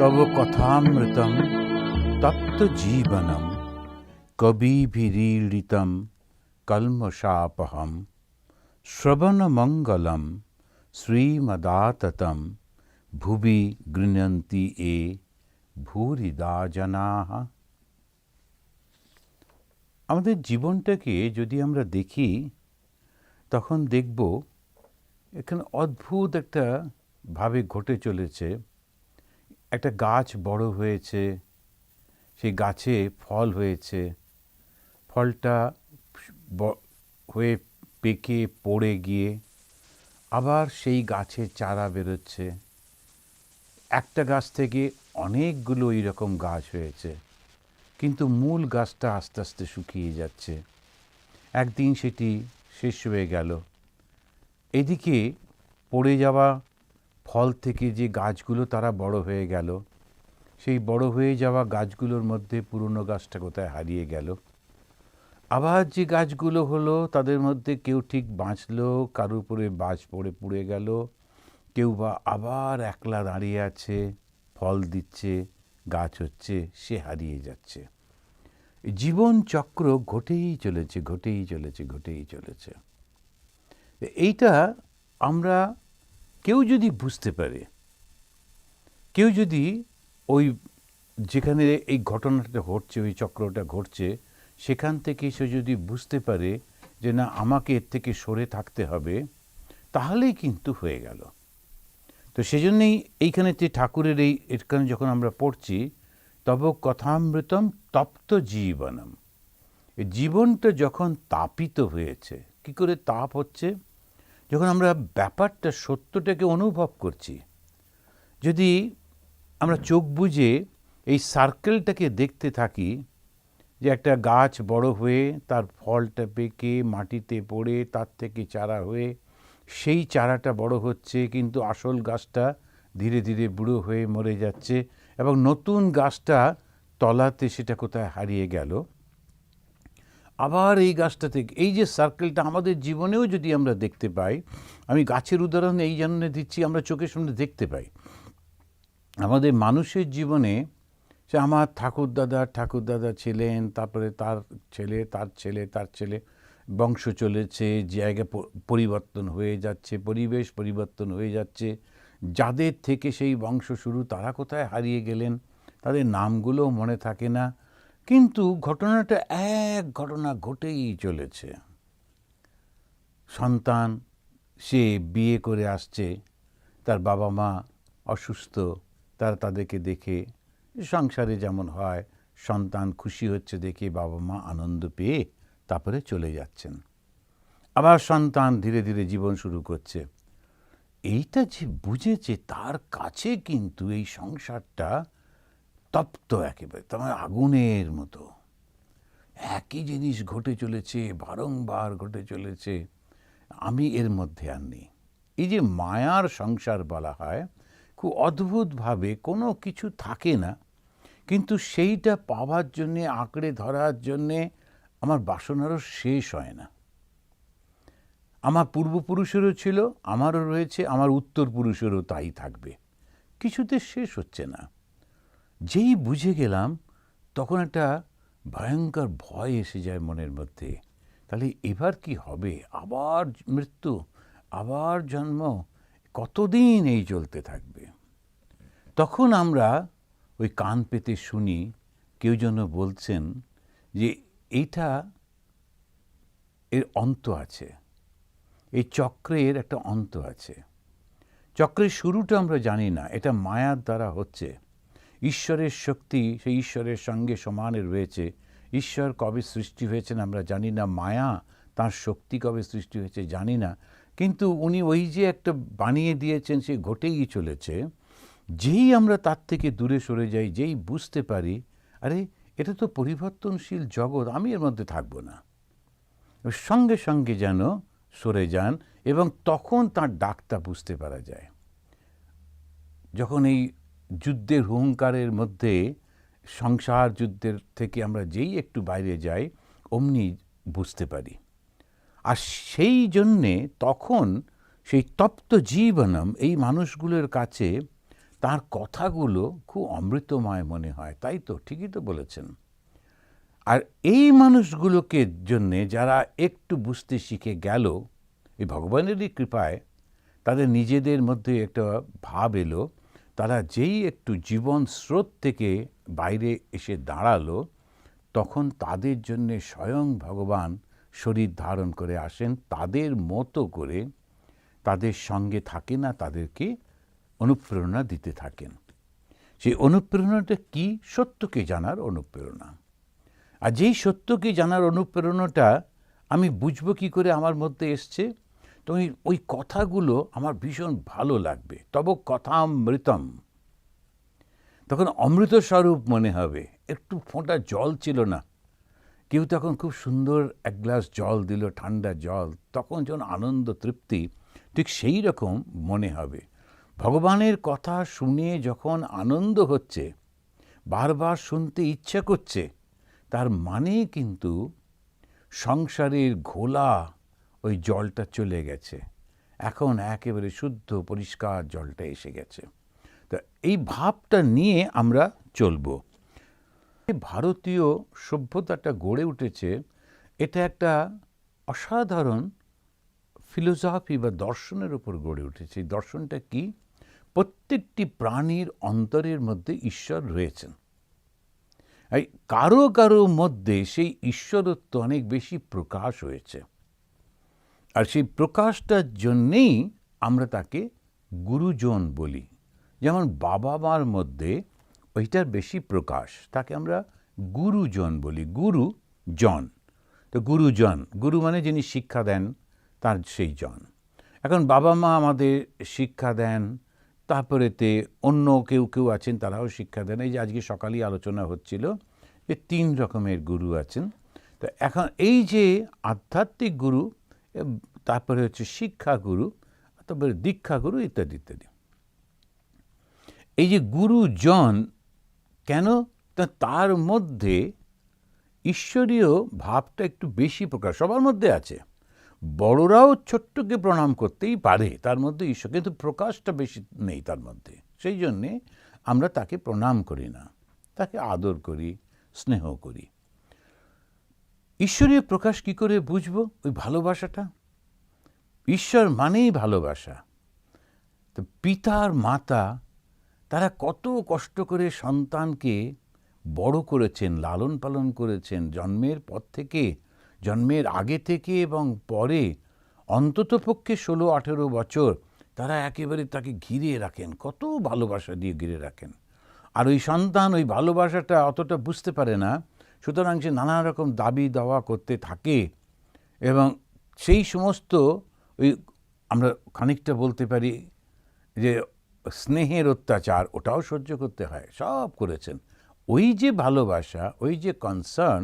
তব কথামৃতম তপ্ত জীবনম কবিভিরীড়িতম কলমশাপহম শ্রবণমঙ্গলম শ্রীমদাততম ভুবি গৃহন্তি এ ভূরিদা জনাঃ। আমাদের জীবনটাকে যদি আমরা দেখি তখন দেখব এখানে অদ্ভুত একটা ভাবে ঘটে চলেছে। একটা গাছ বড় হয়েছে, সেই গাছে ফল হয়েছে, ফলটা হয়ে পেকে পড়ে গিয়ে আবার সেই গাছের চারা বেরোচ্ছে। একটা গাছ থেকে অনেকগুলো এইরকম গাছ হয়েছে, কিন্তু মূল গাছটা আস্তে আস্তে শুকিয়ে যাচ্ছে। একদিন সেটি শেষ হয়ে গেল। এদিকে পড়ে যাওয়া ফল থেকে যে গাছগুলো তারা বড় হয়ে গেল, সেই বড় হয়ে যাওয়া গাছগুলোর মধ্যে পুরনো গাছটা কোথায় হারিয়ে গেল। আবার যে গাছগুলো হলো তাদের মধ্যে কেউ ঠিক বাঁচলো, কারোর উপরে বাজ পড়ে পুড়ে গেল, কেউ বা আবার একলা দাঁড়িয়ে আছে, ফল দিচ্ছে, গাছ হচ্ছে, সে হারিয়ে যাচ্ছে। জীবন চক্র ঘটেই চলেছে, ঘটেই চলেছে, ঘটেই চলেছে। এইটা আমরা কেউ যদি বুঝতে পারে, কেউ যদি ওই যেখানে এই ঘটনাটা ঘটছে, ওই চক্রটা ঘটছে, সেখান থেকে সে যদি বুঝতে পারে যে না, আমাকে এর থেকে সরে থাকতে হবে, তাহলেই কিন্তু হয়ে গেল। তো সেজন্যই এইখানে যে ঠাকুরের এখানে যখন আমরা পড়ছি, তব কথামৃতম তপ্ত জীবনম, এই জীবনটা যখন তাপিত হয়েছে। কি করে তাপ হচ্ছে? যখন আমরা ব্যাপারটা, সত্যটাকে অনুভব করছি। যদি আমরা চোখ বুজে এই সার্কেলটাকে দেখতে থাকি, যে একটা গাছ বড় হয়ে তার ফলটা পেকে মাটিতে পড়ে তার থেকে চারা হয়ে সেই চারাটা বড় হচ্ছে, কিন্তু আসল গাছটা ধীরে ধীরে বুড়ো হয়ে মরে যাচ্ছে, এবং নতুন গাছটা তলাতে সেটা কোথায় হারিয়ে গেল। আবার এই গাছটা থেকে, এই যে সার্কেলটা আমাদের জীবনেও যদি আমরা দেখতে পাই, আমি গাছের উদাহরণ এই জন্য দিচ্ছি, আমরা চোখের সামনে দেখতে পাই। আমাদের মানুষের জীবনে সে আমার ঠাকুরদাদা ছিলেন, তারপরে তার ছেলে, তার ছেলে, তার ছেলে, বংশ চলেছে, জায়গা পরিবর্তন হয়ে যাচ্ছে, পরিবেশ পরিবর্তন হয়ে যাচ্ছে। যাদের থেকে সেই বংশ শুরু তারা কোথায় হারিয়ে গেলেন, তাদের নামগুলোও মনে থাকে না। কিন্তু ঘটনাটা এক ঘটনা ঘটেই চলেছে। সন্তান সে বিয়ে করে আসছে, তার বাবা মা অসুস্থ, তারা তাদেরকে দেখে, সংসারে যেমন হয়, সন্তান খুশি হচ্ছে দেখে বাবা মা আনন্দ পেয়ে তারপরে চলে যাচ্ছেন। আবার সন্তান ধীরে ধীরে জীবন শুরু করছে। এইটা যে বুঝেছে, তার কাছে কিন্তু এই সংসারটা তপ্ত, একেবারে তোমার আগুনের মতো। একই জিনিস ঘটে চলেছে, বারংবার ঘটে চলেছে, আমি এর মধ্যে আর নেই। এই যে মায়ার সংসার বলা হয়, খুব অদ্ভুতভাবে কোনো কিছু থাকে না, কিন্তু সেইটা পাওয়ার জন্যে, আঁকড়ে ধরার জন্যে আমার বাসনারও শেষ হয় না। আমার পূর্বপুরুষেরও ছিল, আমারও রয়েছে, আমার উত্তর পুরুষেরও তাই থাকবে, কিছুতে শেষ হচ্ছে না। যেই বুঝে গেলাম, তখন একটা ভয়ঙ্কর ভয় এসে যায় মনের মধ্যে। তাহলে এবার কি হবে? আবার মৃত্যু, আবার জন্ম, কতদিন এই চলতে থাকবে? তখন আমরা ওই কান পেতে শুনি, কেউ যেন বলছেন যে এইটা, এর অন্ত আছে, এই চক্রের একটা অন্ত আছে। চক্রের শুরুটা আমরা জানি না, এটা মায়ার দ্বারা হচ্ছে। ঈশ্বরের শক্তি সেই ঈশ্বরের সঙ্গে সমানে রয়েছে। ঈশ্বর কবে সৃষ্টি হয়েছেন আমরা জানি না, মায়া তার শক্তি কবে সৃষ্টি হয়েছে জানি না, কিন্তু উনি ওই যে একটা বানিয়ে দিয়েছেন, সে ঘটেই চলেছে। যেই আমরা তার থেকে দূরে সরে যাই, যেই বুঝতে পারি আরে এটা তো পরিবর্তনশীল জগৎ, আমি এর মধ্যে থাকবো না, সঙ্গে সঙ্গে যেন সরে যান, এবং তখন তার ডাকটা বুঝতে পারা যায়। যখন এই যুদ্ধের হুঙ্কারের মধ্যে, সংসার যুদ্ধের থেকে আমরা যেই একটু বাইরে যাই, অমনি বুঝতে পারি। আর সেই জন্যে তখন সেই তপ্ত জীবনম এই মানুষগুলোর কাছে তার কথাগুলো খুব অমৃতময় মনে হয়। তাই তো, ঠিকই তো বলেছেন। আর এই মানুষগুলোকে জন্যে যারা একটু বুঝতে শিখে গেল, এই ভগবানেরই কৃপায় তাদের নিজেদের মধ্যে একটা ভাব এলো, তারা যেই একটু জীবন স্রোত থেকে বাইরে এসে দাঁড়ালো, তখন তাদের জন্যে স্বয়ং ভগবান শরীর ধারণ করে আসেন, তাদের মতো করে তাদের সঙ্গে থাকে না, তাদেরকে অনুপ্রেরণা দিতে থাকেন। সেই অনুপ্রেরণাটা কি? সত্যকে জানার অনুপ্রেরণা। আর যেই সত্যকে জানার অনুপ্রেরণাটা আমি বুঝবো কি করে আমার মধ্যে এসছে, তো ওই কথাগুলো আমার ভীষণ ভালো লাগবে। তব কথামৃতম, তখন অমৃত স্বরূপ মনে হবে। একটু ফোঁটা জল ছিল না, কেউ তখন খুব সুন্দর এক গ্লাস জল দিল, ঠান্ডা জল, তখন যখন আনন্দ তৃপ্তি, ঠিক সেই রকম মনে হবে। ভগবানের কথা শুনে যখন আনন্দ হচ্ছে, বারবার শুনতে ইচ্ছা করছে, তার মানে কিন্তু সংসারের ঘোলা ওই জলটা চলে গেছে, এখন একেবারে শুদ্ধ পরিষ্কার জলটা এসে গেছে। তা এই ভাবটা নিয়ে আমরা চলব। ভারতীয় সভ্যতাটা গড়ে উঠেছে, এটা একটা অসাধারণ ফিলোসফি বা দর্শনের উপর গড়ে উঠেছে। এই দর্শনটা কি? প্রত্যেকটি প্রাণীর অন্তরের মধ্যে ঈশ্বর রয়েছেন। এই কারো কারো মধ্যে সেই ঈশ্বরত্ব অনেক বেশি প্রকাশ হয়েছে, আর সেই প্রকাশটার জন্যেই আমরা তাকে গুরুজন বলি। যেমন বাবা মার মধ্যে ওইটার বেশি প্রকাশ, তাকে আমরা গুরুজন বলি, গুরুজন। তো গুরুজন, গুরু মানে যিনি শিক্ষা দেন, তার সেই জন। এখন বাবা মা আমাদের শিক্ষা দেন, তারপরেতে অন্য কেউ কেউ আছেন তারাও শিক্ষা দেন। এই যে আজকে সকালেই আলোচনা হচ্ছিল যে 3 রকমের গুরু আছেন। তো এখন এই যে আধ্যাত্মিক গুরু, তারপরে হচ্ছে শিক্ষা গুরু, তারপরে দীক্ষা গুরু, ইত্যাদি ইত্যাদি। এই যে গুরুজন কেন? তার মধ্যে ঈশ্বরীয় ভাবটা একটু বেশি প্রকাশ সবার মধ্যে আছে। বড়রাও ছোট্টকে প্রণাম করতেই পারে, তার মধ্যে ঈশ্বর, কিন্তু প্রকাশটা বেশি নেই তার মধ্যে। সেই জন্যে আমরা তাকে প্রণাম করি না, তাকে আদর করি, স্নেহ করি। ঈশ্বরীয় প্রকাশ কি করে বুঝবো? ওই ভালোবাসাটা। ঈশ্বর মানেই ভালোবাসা। তো পিতার মাতা তারা কত কষ্ট করে সন্তানকে বড় করেছেন, লালন পালন করেছেন, জন্মের পর থেকে, জন্মের আগে থেকে এবং পরে অন্ততপক্ষে 16-18 বছর তারা একেবারে তাকে ঘিরে রাখেন, কত ভালোবাসা দিয়ে ঘিরে রাখেন। আর ওই সন্তান ওই ভালোবাসাটা অতটা বুঝতে পারে না, সুতরাং সে নানা রকম দাবি দাওয়া করতে থাকে, এবং সেই সমস্ত ওই আমরা খানিকটা বলতে পারি যে স্নেহের অত্যাচার, ওটাও সহ্য করতে হয়, সব করেছেন। ওই যে ভালোবাসা, ওই যে কনসার্ন,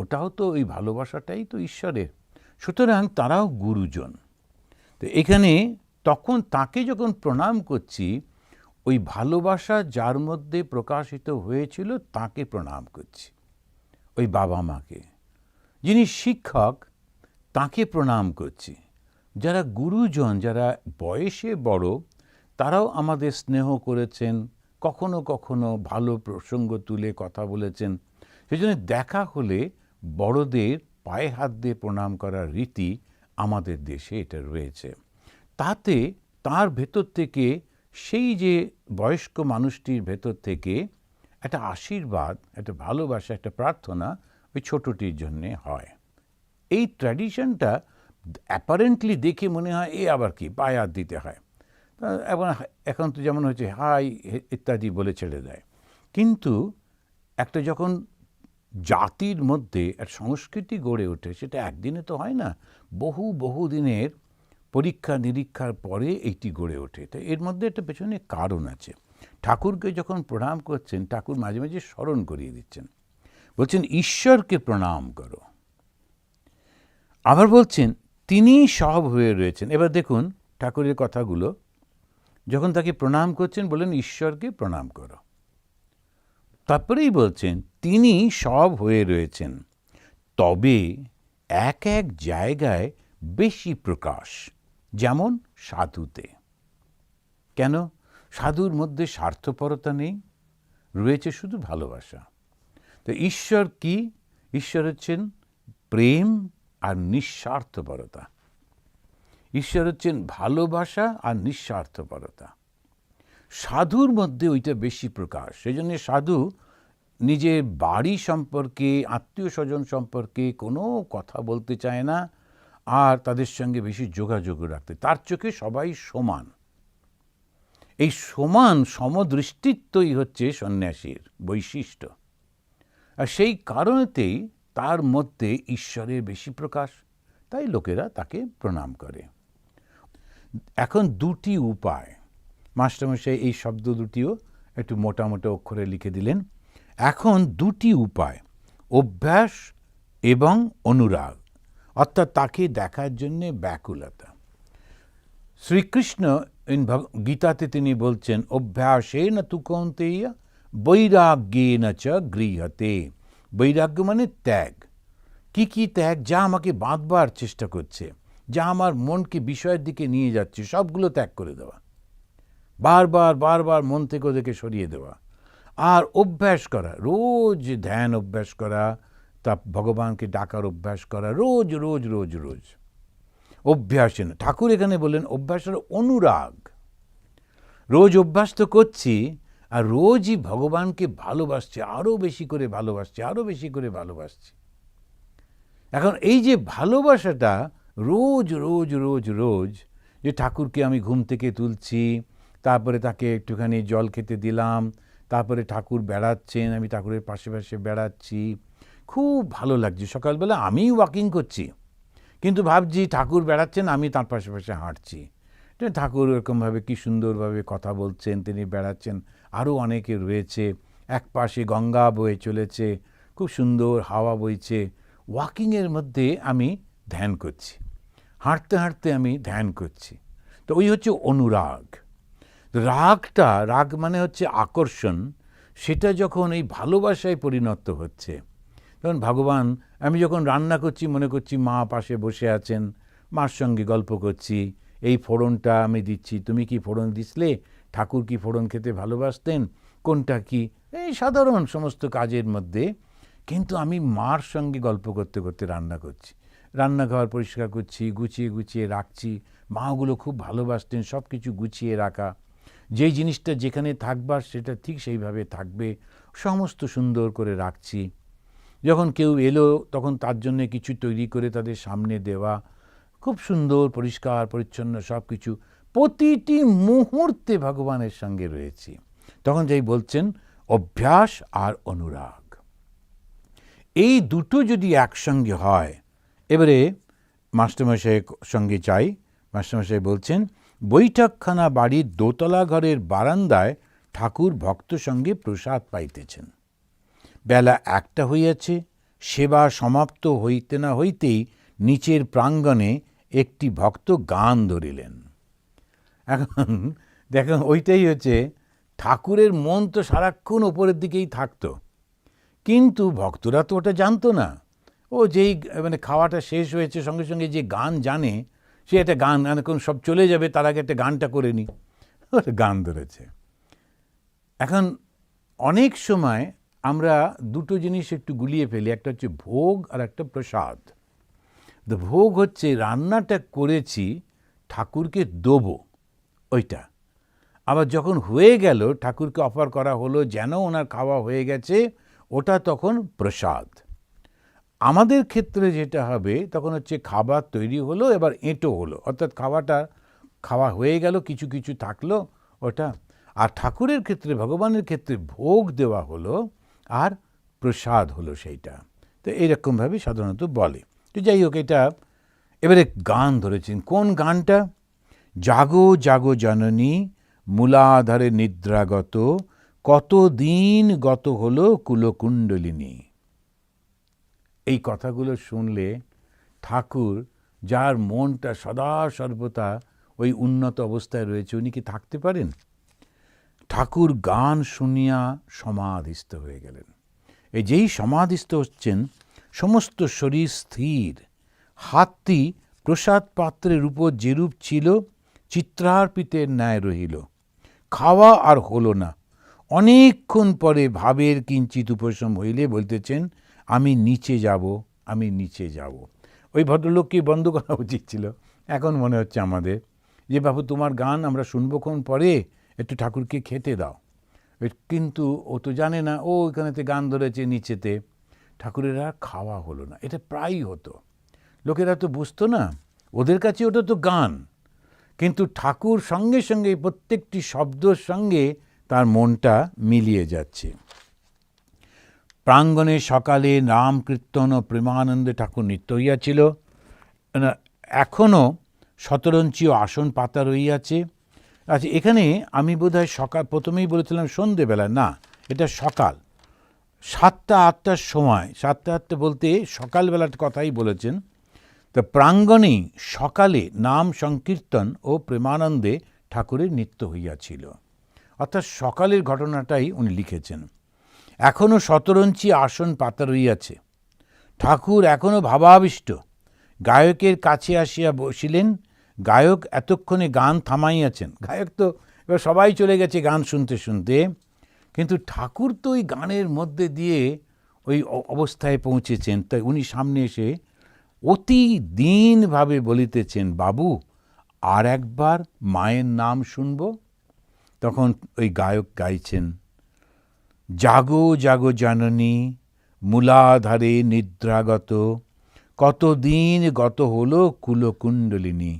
ওটাও তো ওই ভালোবাসাটাই তো ঈশ্বরের। সুতরাং তারাও গুরুজন। তো এখানে তখন তাকে যখন প্রণাম করছি, ওই ভালোবাসা যার মধ্যে প্রকাশিত হয়েছিল তাকে প্রণাম করছি, ওই বাবা মাকে। যিনি শিক্ষক তাকে প্রণাম করছি। যারা গুরুজন, যারা বয়সে বড়, তারাও আমাদের স্নেহ করেছেন, কখনো কখনো ভালো প্রসঙ্গ তুলে কথা বলেছেন। সেই জন্য দেখা হলে বড়দের পায়ে হাত দিয়ে প্রণাম করার রীতি আমাদের দেশে এটা রয়েছে। তাতে তার ভেতর থেকে, সেই যে বয়স্ক মানুষটির ভেতর থেকে একটা আশীর্বাদ, একটা ভালোবাসা, একটা প্রার্থনা ওই ছোটটির জন্যে হয়। এই ট্র্যাডিশনটা অ্যাপারেন্টলি দেখে মনে হয় এ আবার কি, পায়ে হাত দিতে হয়। এখন তো যেমন হচ্ছে হাই ইত্যাদি বলে ছেড়ে দেয়। কিন্তু একটা যখন জাতির মধ্যে এক সংস্কৃতি গড়ে ওঠে, সেটা একদিনে তো হয় না, বহু দিনের পরীক্ষা নিরীক্ষার পরে এইটি গড়ে ওঠে। তো এর মধ্যে একটা পেছনে কারণ আছে। ঠাকুরকে যখন প্রণাম করছেন, ঠাকুর মাঝে মাঝে স্মরণ করিয়ে দিচ্ছেন, বলছেন ঈশ্বরকে প্রণাম করো। আবার বলছেন তিনি সব হয়ে রয়েছেন। এবার দেখুন ঠাকুরের কথাগুলো, যখন তাকে প্রণাম করছেন বলেন ঈশ্বরকে প্রণাম করো, তারপরেই বলছেন তিনি সব হয়ে রয়েছেন, তবে এক এক জায়গায় বেশি প্রকাশ, যেমন সাধুতে। কেন? সাধুর মধ্যে স্বার্থপরতা নেই, রয়েছে শুধু ভালোবাসা। তো ঈশ্বর কি? ঈশ্বর হচ্ছেন প্রেম আর নিঃস্বার্থপরতা। ঈশ্বর হচ্ছেন ভালোবাসা আর নিঃস্বার্থপরতা। সাধুর মধ্যে ওইটা বেশি প্রকাশ। সেই জন্য সাধু নিজের বাড়ি সম্পর্কে, আত্মীয় স্বজন সম্পর্কে কোনো কথা বলতে চায় না, আর তাদের সঙ্গে বেশি যোগাযোগ রাখতে। তার চোখে সবাই সমান। এই সমান সমদৃষ্টিত্বই হচ্ছে সন্ন্যাসীর বৈশিষ্ট্য। আর সেই কারণেতেই তার মধ্যে ঈশ্বরের বেশি প্রকাশ, তাই লোকেরা তাকে প্রণাম করে। এখন দুটি উপায়, মাস্টারমশাই এই শব্দ দুটিও একটু মোটা মোটা অক্ষরে লিখে দিলেন। এখন দুটি উপায়, অভ্যাস এবং অনুরাগ, অর্থাৎ তাকে দেখার জন্য ব্যাকুলতা। শ্রীকৃষ্ণ গীতাতে তিনি বলছেন, অভ্যাসেন তু কৌন্তেয় বৈরাগ্যেন চ গৃহতে। বৈরাগ্য মানে ত্যাগ। কি কি ত্যাগ? যা আমাকে বাঁধবার চেষ্টা করছে, যা আমার মনকে বিষয়ের দিকে নিয়ে যাচ্ছে, সবগুলো ত্যাগ করে দেওয়া, বারবার বারবার মন থেকে ওদেরকে সরিয়ে দেওয়া। আর অভ্যাস করা, রোজ ধ্যান অভ্যাস করা, তা ভগবানকে ডাকার অভ্যাস করা, রোজ রোজ রোজ রোজ অভ্যাসে না। ঠাকুর এখানে বললেন অভ্যাসের অনুরাগ। রোজ অভ্যাস তো করছি, আর রোজই ভগবানকে ভালোবাসছে, আরও বেশি করে ভালোবাসছে, আরও বেশি করে ভালোবাসছে। এখন এই যে ভালোবাসাটা রোজ রোজ রোজ রোজ, যে ঠাকুরকে আমি ঘুম থেকে তুলছি, তারপরে তাকে একটুখানি জল খেতে দিলাম, তারপরে ঠাকুর বেড়াচ্ছেন, আমি ঠাকুরের পাশে পাশে বেড়াচ্ছি, খুব ভালো লাগছে। সকালবেলা আমিই ওয়াকিং করছি, কিন্তু ভাবছি ঠাকুর বেড়াচ্ছেন, আমি তার পাশে পাশে হাঁটছি। ঠাকুর এরকমভাবে কি সুন্দরভাবে কথা বলছেন, তিনি বেড়াচ্ছেন, আরও অনেকে রয়েছে, এক পাশে গঙ্গা বয়ে চলেছে, খুব সুন্দর হাওয়া বইছে। ওয়াকিংয়ের মধ্যে আমি ধ্যান করছি, হাঁটতে হাঁটতে আমি ধ্যান করছি। তো ওই হচ্ছে অনুরাগ। রাগটা, রাগ মানে হচ্ছে আকর্ষণ, সেটা যখন এই ভালোবাসায় পরিণত হচ্ছে, তখন ভগবান, আমি যখন রান্না করছি মনে করছি মা পাশে বসে আছেন, মার সঙ্গে গল্প করছি, এই ফোড়নটা আমি দিচ্ছি, তুমি কি ফোড়ন দিছিলে, ঠাকুর কি ফোড়ন খেতে ভালোবাসতেন, কোনটা কি, এই সাধারণ সমস্ত কাজের মধ্যে। কিন্তু আমি মার সঙ্গে গল্প করতে করতে রান্না করছি, রান্নাঘর পরিষ্কার করছি, গুছিয়ে গুছিয়ে রাখছি। মা ওগুলো খুব ভালোবাসতেন, সব কিছু গুছিয়ে রাখা, যেই জিনিসটা যেখানে থাকবার সেটা ঠিক সেইভাবে থাকবে, সমস্ত সুন্দর করে রাখছি। যখন কেউ এলো তখন তার জন্য কিছু তৈরি করে তাদের সামনে দেওয়া, খুব সুন্দর পরিষ্কার পরিচ্ছন্ন সব কিছু, প্রতিটি মুহূর্তে ভগবানের সঙ্গে রয়েছি। তখন যেই বলছেন অভ্যাস আর অনুরাগ, এই দুটো যদি একসঙ্গে হয়। এবারে মাস্টারমশাইয়ের সঙ্গে চাই। মাস্টারমশাই বলছেন, বৈঠকখানা বাড়ির দোতলা ঘরের বারান্দায় ঠাকুর ভক্ত সঙ্গে প্রসাদ পাইতেছেন। বেলা 1টা হইয়াছে, সেবা সমাপ্ত হইতে না হইতেই নিচের প্রাঙ্গণে একটি ভক্ত গান ধরিলেন। এখন দেখুন, ওইটাই হচ্ছে ঠাকুরের মন তো সারাক্ষণ ওপরের দিকেই থাকতো, কিন্তু ভক্তরা তো ওটা জানতো না। ও যেই মানে খাওয়াটা শেষ হয়েছে সঙ্গে সঙ্গে যে গান জানে, সে একটা গান, এখন সব চলে যাবে তার আগে একটা গানটা করে নি, ওটা গান ধরেছে। এখন অনেক সময় আমরা দুটো জিনিস একটু গুলিয়ে ফেলি, একটা হচ্ছে ভোগ আর একটা প্রসাদ। তো ভোগ হচ্ছে রান্নাটা করেছি ঠাকুরকে দেবো, ওইটা। আবার যখন হয়ে গেল ঠাকুরকে অফার করা হলো, যেন ওনার খাওয়া হয়ে গেছে, ওটা তখন প্রসাদ। আমাদের ক্ষেত্রে যেটা হবে তখন হচ্ছে খাবার তৈরি হলো, এবার এঁটো হলো, অর্থাৎ খাওয়া হয়ে গেল, কিছু কিছু থাকলো ওটা। আর ঠাকুরের ক্ষেত্রে, ভগবানের ক্ষেত্রে ভোগ দেওয়া হলো আর প্রসাদ হলো সেইটা। তো এইরকমভাবে সাধারণত বলে। তো যাই হোক, এটা এবারে গান ধরেছেন। কোন গানটা? জাগো জাগো জননী মূলাধারে নিদ্রাগত, কতদিন গত হলো কুলকুণ্ডলিনী। এই কথাগুলো শুনলে ঠাকুর, যার মনটা সদা সর্বদা ওই উন্নত অবস্থায় রয়েছে, উনি কি থাকতে পারেন? ঠাকুর গান শুনিয়া সমাধিস্থ হয়ে গেলেন। এই যেই সমাধিস্থ হচ্ছেন, সমস্ত শরীর স্থির। হাতটি প্রসাদ পাত্রের উপর যেরূপ ছিল চিত্রার্পিতের ন্যায় রহিল। খাওয়া আর হলো না। অনেকক্ষণ পরে ভাবের কিঞ্চিত উপশম হইলে বলতেছেন, আমি নিচে যাব, আমি নিচে যাব। ওই ভদ্রলোককে বন্ধ করা উচিত ছিল, এখন মনে হচ্ছে আমাদের, যে বাবু তোমার গান আমরা শুনবোক্ষণ পরে, একটু ঠাকুরকে খেতে দাও। কিন্তু ও তো জানে না, ও ওইখানেতে গান ধরেছে নিচেতে, ঠাকুরের আর খাওয়া হলো না। এটা প্রায়ই হতো, লোকেরা তো বুঝতো না, ওদের কাছে ওটা তো গান, কিন্তু ঠাকুর সঙ্গে সঙ্গে প্রত্যেকটি শব্দর সঙ্গে তার মনটা মিলিয়ে যাচ্ছে। প্রাঙ্গণে সকালে নাম কীর্তন ও প্রেমানন্দে ঠাকুর নিত্য হইয়াছিল। এখনও শতরঞ্চি ও আসন পাতা রইয়াছে। আচ্ছা, এখানে আমি বোধহয় সকাল, প্রথমেই বলেছিলাম সন্ধেবেলা, না, এটা সকাল 7টা-8টার সময়, 7টা-8টা বলতে সকালবেলার কথাই বলেছেন। তো প্রাঙ্গণেই সকালে নাম সংকীর্তন ও প্রেমানন্দে ঠাকুরের নিত্য হইয়াছিল, অর্থাৎ সকালের ঘটনাটাই উনি লিখেছেন। এখনও শতরঞ্চি আসন পাতা রইয়াছে, ঠাকুর এখনও ভাবাবিষ্ট। গায়কের কাছে আসিয়া বসিলেন। গায়ক এতক্ষণে গান থামাইয়াছেন। গায়ক তো এবার সবাই চলে গেছে গান শুনতে শুনতে, কিন্তু ঠাকুর তো ওই গানের মধ্যে দিয়ে ওই অবস্থায় পৌঁছেছেন। তাই উনি সামনে এসে অতি দীনভাবে বলিতেছেন, বাবু আর একবার মায়ের নাম শুনব। তখন ওই গায়ক গাইছেন, জাগো জাগো জননী মূলাধারে নিদ্রাগত, কতদিন গত হলো কুলকুণ্ডলিনী,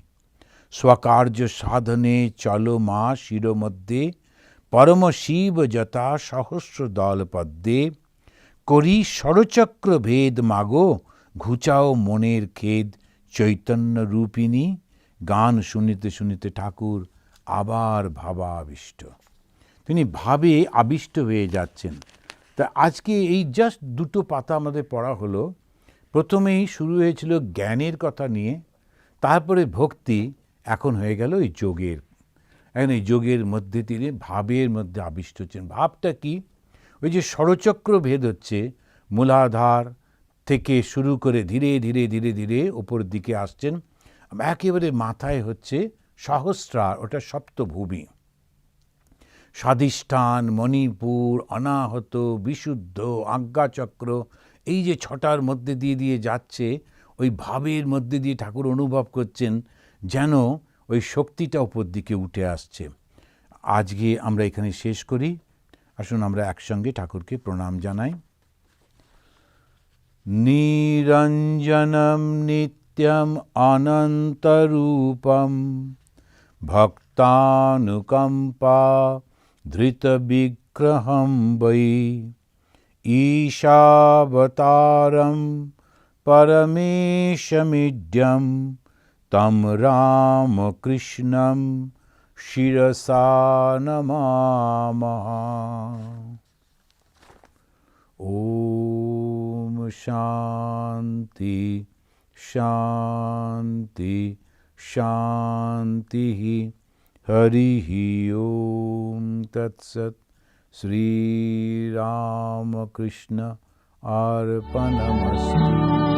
স্বকার্য সাধনে চলো মা শিরোমধ্যে, পরম শিব যথা সহস্র দল পদ্মে, করি ষড়চক্র ভেদ মাগো, ঘুচাও মনের খেদ চৈতন্য রূপিণী। গান শুনিতে শুনিতে ঠাকুর আবার ভাবাবিষ্ট, তিনি ভাবে আবিষ্ট হয়ে যাচ্ছেন। তা আজকে এই জাস্ট 2টো পাতা আমাদের পড়া হলো। প্রথমেই শুরু হয়েছিল জ্ঞানের কথা নিয়ে, তারপরে ভক্তি, এখন হয়ে গেল এই যোগের। এখন এই যোগের মধ্যে তিনি ভাবের মধ্যে আবিষ্ট হচ্ছেন। ভাবটা কি? ওই যে ষড়চক্র ভেদ হচ্ছে, মূলাধার থেকে শুরু করে ধীরে ধীরে ধীরে ধীরে ওপর দিকে আসছেন, একেবারে মাথায় হচ্ছে সহস্রার, ওটা সপ্তভূমি, স্বাধিষ্ঠান, মণিপুর, অনাহত, বিশুদ্ধ, আজ্ঞাচক্র, এই যে 6টার মধ্যে দিয়ে দিয়ে যাচ্ছে, ওই ভাবের মধ্যে দিয়ে ঠাকুর অনুভব করছেন যেন ওই শক্তিটা উপর দিকে উঠে আসছে। আজকে আমরা এখানে শেষ করি। আসুন আমরা একসঙ্গে ঠাকুরকে প্রণাম জানাই। নিরঞ্জনম নিত্যম অনন্তরূপম ভক্তানুকম্পা ধৃত বিগ্রহম বৈ, ঈশাবতারম পরমেশমিড্যম তম রামকৃষ্ণম শিরসা নমামহ। ওম শান্তি শান্তি শান্তি। হরি ওম তৎসৎ। শ্রী রামকৃষ্ণ अर्पणमस्तु।